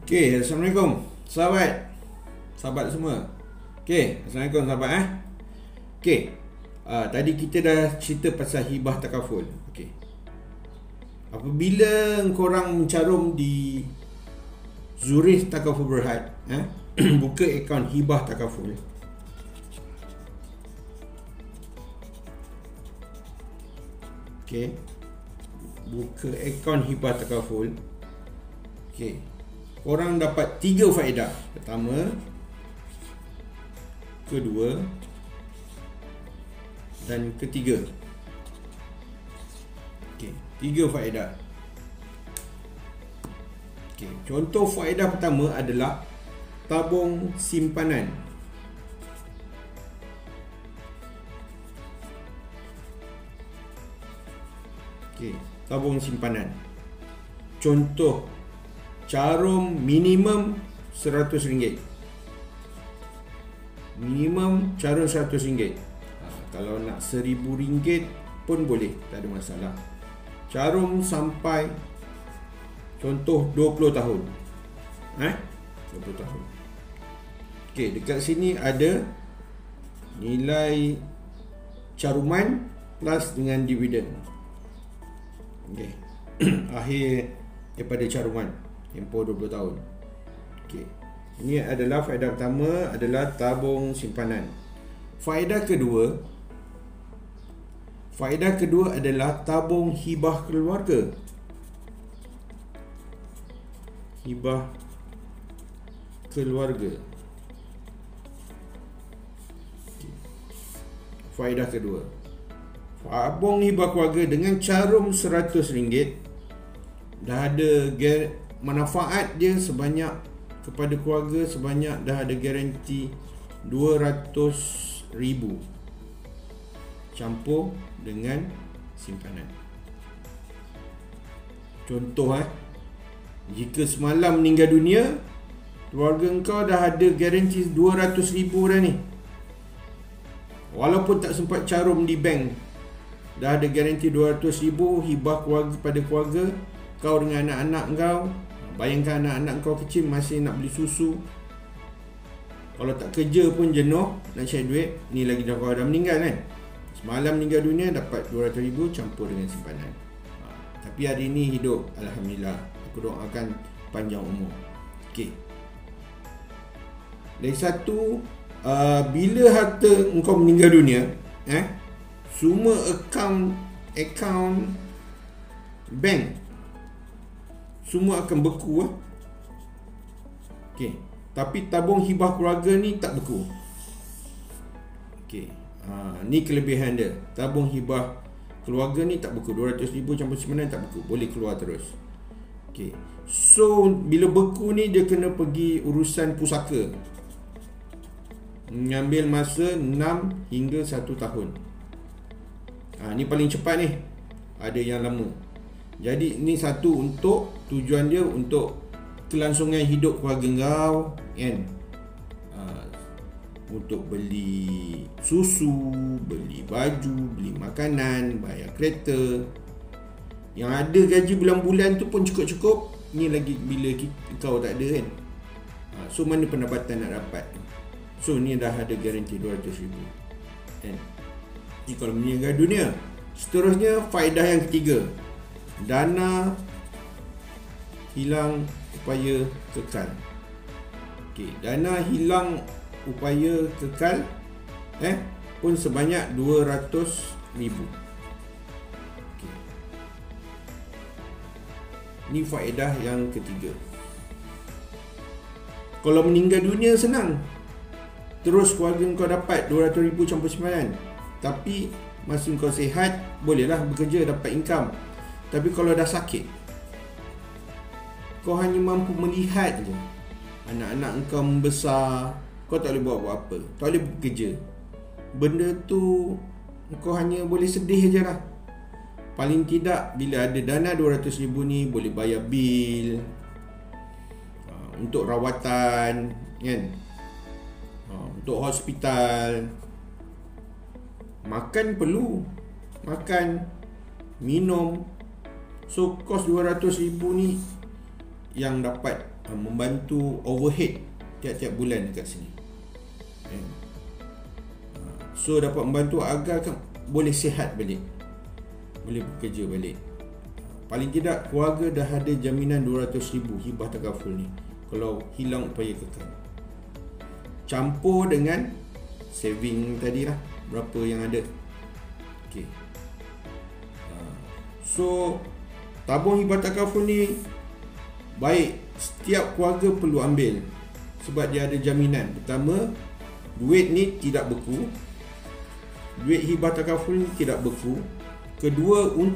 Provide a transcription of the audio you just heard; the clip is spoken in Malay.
Okey, Assalamualaikum sahabat semua. Okey, Assalamualaikum sahabat Okey, tadi kita dah cerita pasal hibah takaful. Okey, apabila korang mencarum di Zurich Takaful Berhad, buka akaun hibah takaful. Okey, buka akaun hibah takaful. Okey, korang dapat 3 faedah. Pertama, kedua dan ketiga. Okey, 3 faedah. Okey, contoh faedah pertama adalah tabung simpanan. Okey, tabung simpanan. Contoh carum minimum RM100. Minimum carum RM100. Kalau nak RM1,000 pun boleh, tak ada masalah. Carum sampai contoh 20 tahun. 20 tahun. Okey, dekat sini ada nilai caruman plus dengan dividen. Okey. Akhir daripada caruman tempoh 20 tahun. Okey. Ini adalah faedah pertama, adalah tabung simpanan. Faedah kedua adalah tabung hibah keluarga. Hibah keluarga. Okay. Faedah kedua, tabung hibah keluarga dengan carum RM100 dah ada manfaat dia sebanyak kepada keluarga, sebanyak dah ada garanti RM200,000 campur dengan simpanan. Contoh jika semalam meninggal dunia, keluarga engkau dah ada garanti RM200,000 dah ni. Walaupun tak sempat carum di bank, dah ada garanti RM200,000 hibah keluarga pada keluarga. Kau dengan anak-anak kau, bayangkan anak-anak kau kecil masih nak beli susu. Kalau tak kerja pun jenuh nak cari duit. Ni lagi dah kau dah meninggal kan. Semalam meninggal dunia dapat RM200,000 campur dengan simpanan. Tapi hari ni hidup, alhamdulillah. Aku doakan panjang umur. Okey. Lagi satu, bila harta engkau meninggal dunia, semua akaun bank semua akan beku. Okey, tapi tabung hibah keluarga ni tak beku. Okey, ni kelebihan dia. Tabung hibah keluarga ni tak beku. RM200,000 campur simpanan tak beku, boleh keluar terus. Okey, so bila beku ni dia kena pergi urusan pusaka, mengambil masa 6 hingga 1 tahun. Ni paling cepat ni. Ada yang lama. Jadi ni satu, untuk tujuan dia untuk kelangsungan hidup keluarga kau kan. Untuk beli susu, beli baju, beli makanan, bayar kereta. Yang ada gaji bulan-bulan tu pun cukup-cukup. Ni lagi bila kau tak ada kan. So mana pendapatan nak dapat. So ni dah ada garanti RM200,000 kan. Ni kalau meninggal dunia. Seterusnya, faedah yang ketiga, dana hilang upaya kekal. Okey, dana hilang upaya kekal pun sebanyak RM200,000. Okey. Ni faedah yang ketiga. Kalau meninggal dunia senang. Terus keluarga kau dapat RM200,000 campur simpanan. Tapi masih kau sihat, bolehlah bekerja dapat income. Tapi kalau dah sakit, kau hanya mampu melihat je. Anak-anak kau membesar, kau tak boleh buat apa-apa, tak boleh bekerja. Benda tu kau hanya boleh sedih je lah. Paling tidak bila ada dana RM200,000 ni, boleh bayar bil, untuk rawatan kan, untuk hospital. Makan perlu, makan, minum. So kos RM200,000 ni yang dapat membantu overhead tiap-tiap bulan dekat sini. So dapat membantu agar boleh sihat balik, boleh bekerja balik. Paling tidak keluarga dah ada jaminan 200,000 hibah takaful ni kalau hilang upaya kekal. Campur dengan saving tadi lah, berapa yang ada. Okay. So tabung hibah takaful ni baik, setiap keluarga perlu ambil sebab dia ada jaminan. Pertama, duit ni tidak beku. Duit hibah takaful ni tidak beku. Kedua,